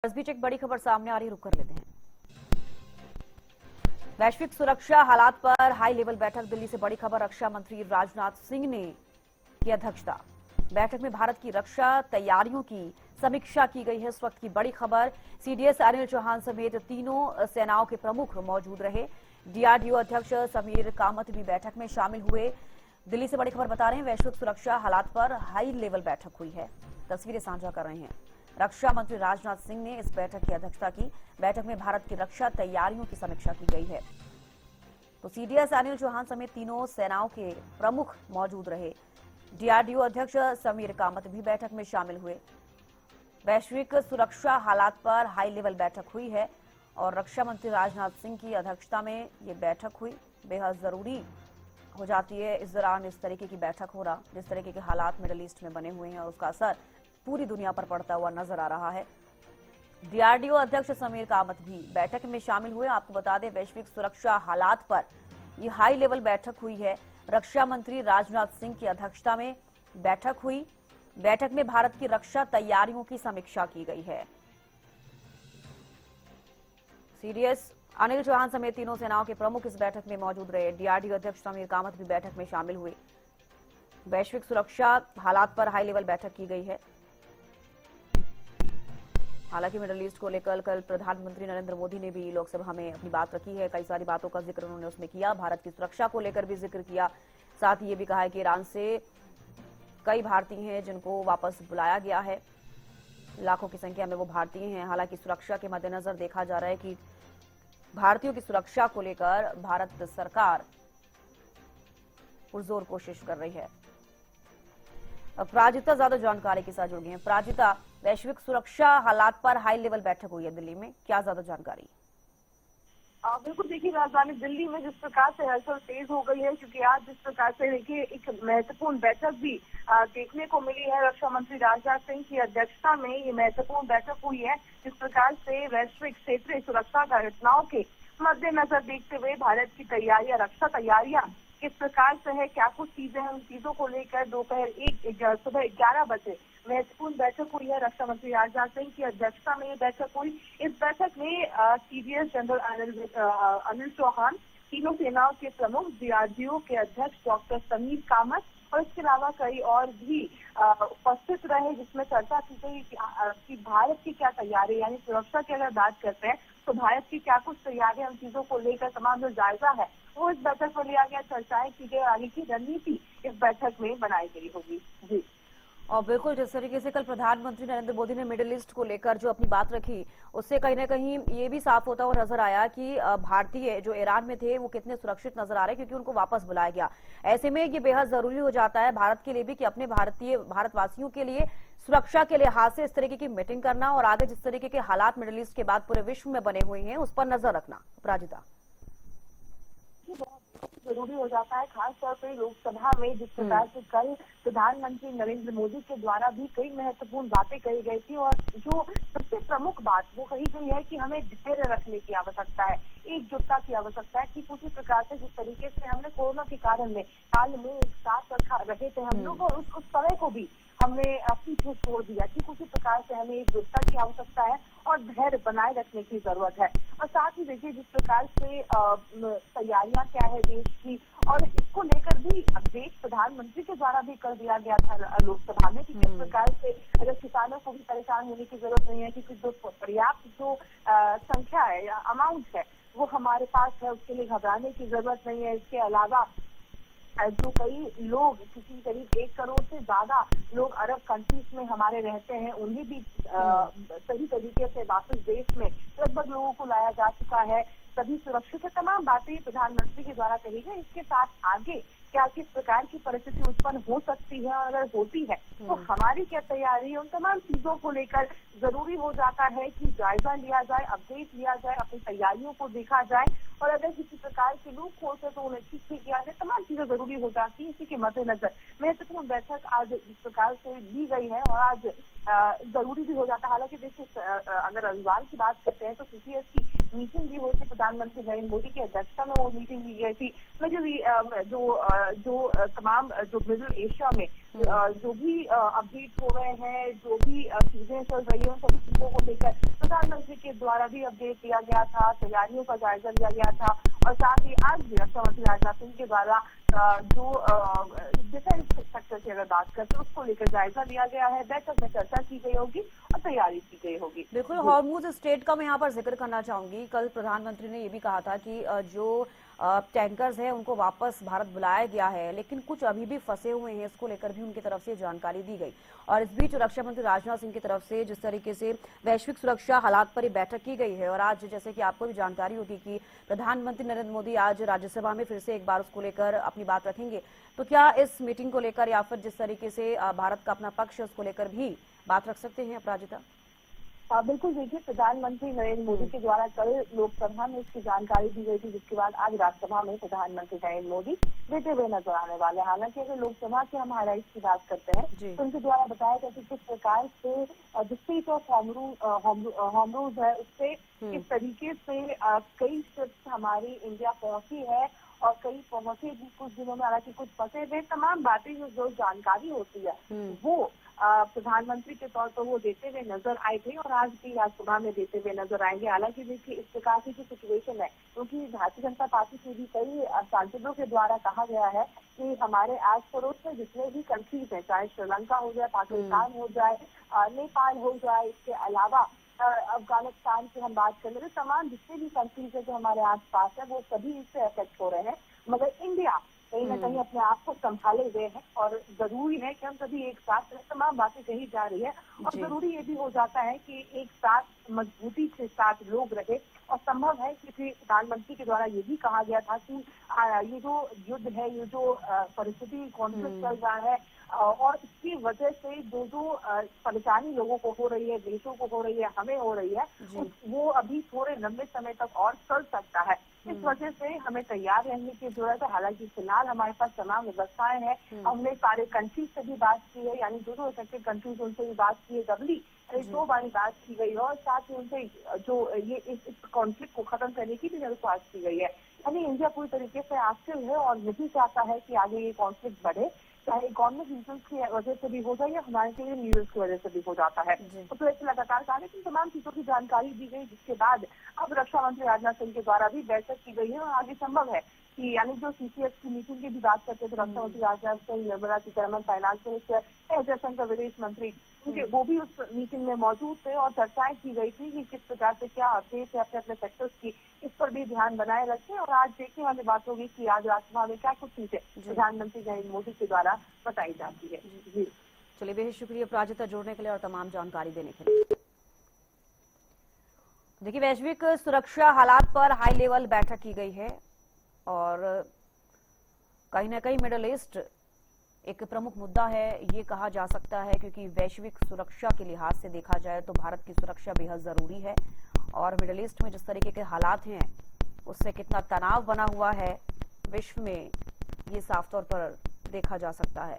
इस बीच एक बड़ी खबर सामने आ रही, रुक कर लेते हैं। वैश्विक सुरक्षा हालात पर हाई लेवल बैठक, दिल्ली से बड़ी खबर। रक्षा मंत्री राजनाथ सिंह ने की अध्यक्षता। बैठक में भारत की रक्षा तैयारियों की समीक्षा की गई है। इस वक्त की बड़ी खबर, सीडीएस अनिल चौहान समेत तीनों सेनाओं के प्रमुख मौजूद रहे। डीआरडीओ अध्यक्ष समीर कामत भी बैठक में शामिल हुए। दिल्ली से बड़ी खबर बता रहे हैं, वैश्विक सुरक्षा हालात पर हाई लेवल बैठक हुई है। तस्वीरें साझा कर रहे हैं। रक्षा मंत्री राजनाथ सिंह ने इस बैठक की अध्यक्षता की। बैठक में भारत की रक्षा तैयारियों की समीक्षा की गई है। तो सीडीएस अनिल चौहान समेत तीनों सेनाओं के प्रमुख मौजूद रहे। डीआरडीओ अध्यक्ष समीर कामत भी बैठक में शामिल हुए। वैश्विक सुरक्षा हालात पर हाई लेवल बैठक हुई है और रक्षा मंत्री राजनाथ सिंह की अध्यक्षता में ये बैठक हुई। बेहद जरूरी हो जाती है इस दौरान इस तरीके की बैठक हो रहा, जिस तरीके के हालात मिडल ईस्ट में बने हुए हैं और उसका असर पूरी दुनिया पर पड़ता हुआ नजर आ रहा है। डीआरडीओ अध्यक्ष समीर कामत भी बैठक में शामिल हुए। आपको बता दें, वैश्विक सुरक्षा हालात पर यह हाई लेवल बैठक हुई है। रक्षा मंत्री राजनाथ सिंह की अध्यक्षता में बैठक हुई। बैठक में भारत की रक्षा तैयारियों की समीक्षा की गई है। सीडीएस अनिल चौहान समेत तीनों सेनाओं के प्रमुख इस बैठक में मौजूद रहे। डीआरडीओ अध्यक्ष समीर कामत भी बैठक में शामिल हुए। वैश्विक सुरक्षा हालात पर हाई लेवल बैठक की गई है। हालांकि मिडल ईस्ट को लेकर कल प्रधानमंत्री नरेंद्र मोदी ने भी लोकसभा में अपनी बात रखी है। कई सारी बातों का जिक्र उन्होंने उसमें किया। भारत की सुरक्षा को लेकर भी जिक्र किया। साथ ही ये भी कहा है कि ईरान से कई भारतीय हैं जिनको वापस बुलाया गया है। लाखों की संख्या में वो भारतीय हैं। हालांकि सुरक्षा के मद्देनजर देखा जा रहा है कि भारतीयों की सुरक्षा को लेकर भारत सरकार पुरजोर कोशिश कर रही है। प्राजिता ज्यादा जानकारी के साथ जुड़ गई हैं। प्राजिता, वैश्विक सुरक्षा हालात पर हाई लेवल बैठक हुई है दिल्ली में, क्या ज्यादा जानकारी? बिल्कुल, देखिए राजधानी दिल्ली में जिस प्रकार से हलचल तेज हो गई है, क्योंकि आज जिस प्रकार से देखिए एक महत्वपूर्ण बैठक भी देखने को मिली है। रक्षा मंत्री राजनाथ सिंह की अध्यक्षता में ये महत्वपूर्ण बैठक हुई है। जिस प्रकार से वैश्विक क्षेत्रीय सुरक्षा घटनाओं के मद्देनजर देखते हुए भारत की तैयारियां, रक्षा तैयारियां किस प्रकार से है, क्या कुछ चीजें हैं, उन चीजों को लेकर दोपहर सुबह 11 बजे महत्वपूर्ण बैठक हुई है। रक्षा मंत्री राजनाथ सिंह की अध्यक्षता में ये बैठक हुई। इस बैठक में सीडीएस जनरल अनिल चौहान, तीनों सेनाओं के प्रमुख, डीआरडीओ के अध्यक्ष डॉक्टर समीर कामत और इसके अलावा कई और भी उपस्थित रहे, जिसमें चर्चा की गई कि भारत की क्या तैयारी, यानी सुरक्षा की अगर बात करते हैं तो भारत की क्या कुछ तैयारी, उन चीजों को लेकर तमाम जो जायजा है वो इस बैठक में लिया गया। चर्चाएं की गई, आगे की रणनीति इस बैठक में बनाई गई होगी। जी, और बिल्कुल जिस तरीके से कल प्रधानमंत्री नरेंद्र मोदी ने मिडिल ईस्ट को लेकर जो अपनी बात रखी, उससे कहीं ना कहीं ये भी साफ होता हुआ नजर आया कि भारतीय जो ईरान में थे वो कितने सुरक्षित नजर आ रहे हैं, क्योंकि उनको वापस बुलाया गया। ऐसे में ये बेहद जरूरी हो जाता है भारत के लिए भी कि अपने भारतवासियों के लिए सुरक्षा के लिहाज से इस तरीके की मीटिंग करना और आगे जिस तरीके के हालात मिडिल ईस्ट के बाद पूरे विश्व में बने हुए हैं उस पर नजर रखना। अपराजिता, जरूरी हो जाता है, खासतौर पर लोकसभा में जिस प्रकार से कल प्रधानमंत्री नरेंद्र मोदी के द्वारा भी कई महत्वपूर्ण बातें कही गई थी और जो सबसे प्रमुख बात वो कही गई है कि हमें धैर्य रखने की आवश्यकता है, एकजुटता की आवश्यकता है। कि उसी प्रकार से जिस तरीके से हमने कोरोना के कारण में काल में एक साथ रहे थे हम लोग, और उस समय को भी हमने पीछे छोड़ दिया। ठीक उसी प्रकार से हमें एकजुटता की आवश्यकता है और धैर्य बनाए रखने की जरूरत है। और साथ ही देखिए जिस प्रकार से तैयारियां क्या है देश की, और इसको लेकर भी अपडेट प्रधानमंत्री के द्वारा भी कर दिया गया था लोकसभा में कि किस प्रकार से अगर किसानों को भी परेशान होने की जरूरत नहीं है, क्योंकि जो पर्याप्त जो संख्या है या अमाउंट है वो हमारे पास है, उसके लिए घबराने की जरूरत नहीं है। इसके अलावा जो कई लोग, किसी करीब 1 करोड़ से ज्यादा लोग अरब कंट्रीज में हमारे रहते हैं, उन्हें भी सही तरीके से वापस देश में लगभग लोगों को लाया जा चुका है। सभी सुरक्षित है, तमाम बातें प्रधानमंत्री के द्वारा कही गई। इसके साथ आगे क्या किस प्रकार की परिस्थिति उत्पन्न हो सकती है और अगर होती है तो हमारी क्या तैयारी है, उन तमाम चीजों को लेकर जरूरी हो जाता है कि जायजा लिया जाए, अपडेट लिया जाए, अपनी तैयारियों को देखा जाए और अगर किसी प्रकार के लूप होते हैं तो उन्हें ठीक किया जाए। तमाम चीजें जरूरी हो जाती है। इसी के मद्देनजर महत्वपूर्ण बैठक आज इस प्रकार से ली गई है और आज जरूरी भी हो जाता है। हालांकि देखिए अगर रविवार की बात करते हैं तो सीसीएस की मीटिंग भी हुई थी, प्रधानमंत्री नरेंद्र मोदी की अध्यक्षता में वो मीटिंग ली गई थी। जो तमाम जो मिडिल एशिया में जो भी अपडेट हो रहे हैं, जो भी चीजें चल रही है, उन सभी चीजों को लेकर प्रधानमंत्री के द्वारा भी अपडेट दिया गया था, तैयारियों का जायजा लिया गया था। और साथ ही आज भी रक्षा मंत्री राजनाथ सिंह के द्वारा जो डिफेंस सेक्टर की अगर बात करते हैं उसको लेकर जायजा लिया गया है। बैठक में चर्चा की गई होगी और तैयारी की गई होगी। बिल्कुल, हॉर्मुज स्ट्रेट का मैं यहाँ पर जिक्र करना चाहूंगी। कल प्रधानमंत्री ने ये भी कहा था कि जो टैंकर्स हैं उनको वापस भारत बुलाया गया है, लेकिन कुछ अभी भी फंसे हुए हैं, इसको लेकर भी उनकी तरफ से जानकारी दी गई। और इस बीच रक्षा मंत्री राजनाथ सिंह की तरफ से जिस तरीके से वैश्विक सुरक्षा हालात पर बैठक की गई है, और आज जैसे कि आपको भी जानकारी होगी कि प्रधानमंत्री नरेंद्र मोदी आज राज्यसभा में फिर से एक बार उसको लेकर अपनी बात रखेंगे, तो क्या इस मीटिंग को लेकर या फिर जिस तरीके से भारत का अपना पक्ष है उसको लेकर भी बात रख सकते हैं अपराजिता? बिल्कुल, देखिए प्रधानमंत्री नरेंद्र मोदी के द्वारा कल लोकसभा में इसकी जानकारी दी गई थी, जिसके बाद आज राज्यसभा में प्रधानमंत्री नरेंद्र मोदी देते हुए नजर आने वाले। हालांकि अगर लोकसभा के हम हाईलाइट्स की बात करते हैं तो उनके द्वारा बताया गया कि किस प्रकार से डिस्ट्रिक्ट ऑफ होमरूज है, उससे किस तरीके से कई शिप्स हमारी इंडिया पहुंची है और कई पहुंचेगी कुछ दिनों में। हालांकि कुछ फंसे हुए तमाम बातें जो जानकारी होती है वो प्रधानमंत्री के तौर पर वो देते हुए नजर आए थे और आज भी राज्यसभा में देते हुए नजर आएंगे। हालांकि देखिए इस प्रकार की जो सिचुएशन है, क्योंकि भारतीय जनता पार्टी के भी कई सांसदों के द्वारा कहा गया है कि हमारे आस पड़ोस में जितने भी कंट्रीज हैं, चाहे श्रीलंका हो जाए, पाकिस्तान हो जाए, नेपाल हो जाए, इसके अलावा अफगानिस्तान की हम बात कर रहे, तमाम जितने भी कंट्रीज है जो हमारे आस पास है वो सभी इससे अफेक्ट हो रहे हैं। मगर इंडिया कहीं ना कहीं अपने आप को संभाले हुए है और जरूरी है कि हम सभी एक साथ, तमाम बातें कही जा रही है और जरूरी ये भी हो जाता है कि एक साथ मजबूती के साथ लोग रहे। और संभव है क्योंकि प्रधानमंत्री के द्वारा ये भी कहा गया था कि ये जो युद्ध है, ये जो परिस्थिति कॉन्फ्लिक्ट चल रहा है और इसकी वजह से जो परेशानी लोगों को हो रही है, देशों को हो रही है, हमें हो रही है, वो अभी थोड़े लंबे समय तक और चल सकता है। इस वजह से हमें तैयार रहने की जरूरत है। हालांकि फिलहाल हमारे पास तमाम व्यवस्थाएं हैं। हमने सारे कंट्रीज से भी बात की है, यानी जो अफेक्टेड कंट्रीज उनसे भी बात की है, डबली 2 बारी बात की गई है और साथ ही उनसे जो ये इस कॉन्फ्लिक्ट को खत्म करने की भी दरख्वास्त की गई है। यानी इंडिया पूरी तरीके से एक्टिव है और नहीं चाहता है कि आगे ये कॉन्फ्लिक्ट बढ़े, चाहे इकोनॉमिक रीजन की वजह से भी हो जाए या ह्यूमैनिटेरियन रीजन की वजह से भी हो जाता है। तो ऐसे लगातार कहा, लेकिन तमाम चीजों की जानकारी दी गई, जिसके बाद अब रक्षा मंत्री राजनाथ सिंह के द्वारा भी बैठक की गई है और आगे संभव है कि यानी जो सीसीएस की मीटिंग की भी बात करते थे रक्षा मंत्री राजनाथ सिंह, निर्मला सीतारमण फाइनेंस मिनिस्टर, जयशंकर विदेश मंत्री, वो भी उस मीटिंग में मौजूद थे और चर्चाएं की गई थी कि किस प्रकार से क्या अपडेट है अपने अपने सेक्टर्स की, इस पर भी ध्यान बनाए रखें। और आज देखने वाली बात होगी कि आज राज्यसभा में क्या कुछ चीजें प्रधानमंत्री नरेंद्र मोदी के द्वारा बताई जाती है। जी चलिए, बेहद शुक्रिया प्राजिता जुड़ने के लिए और तमाम जानकारी देने के लिए। देखिए, वैश्विक सुरक्षा हालात पर हाई लेवल बैठक की गई है और कहीं ना कहीं मिडिल ईस्ट एक प्रमुख मुद्दा है, ये कहा जा सकता है, क्योंकि वैश्विक सुरक्षा के लिहाज से देखा जाए तो भारत की सुरक्षा बेहद जरूरी है और मिडिल ईस्ट में जिस तरीके के हालात हैं उससे कितना तनाव बना हुआ है विश्व में, ये साफ तौर पर देखा जा सकता है।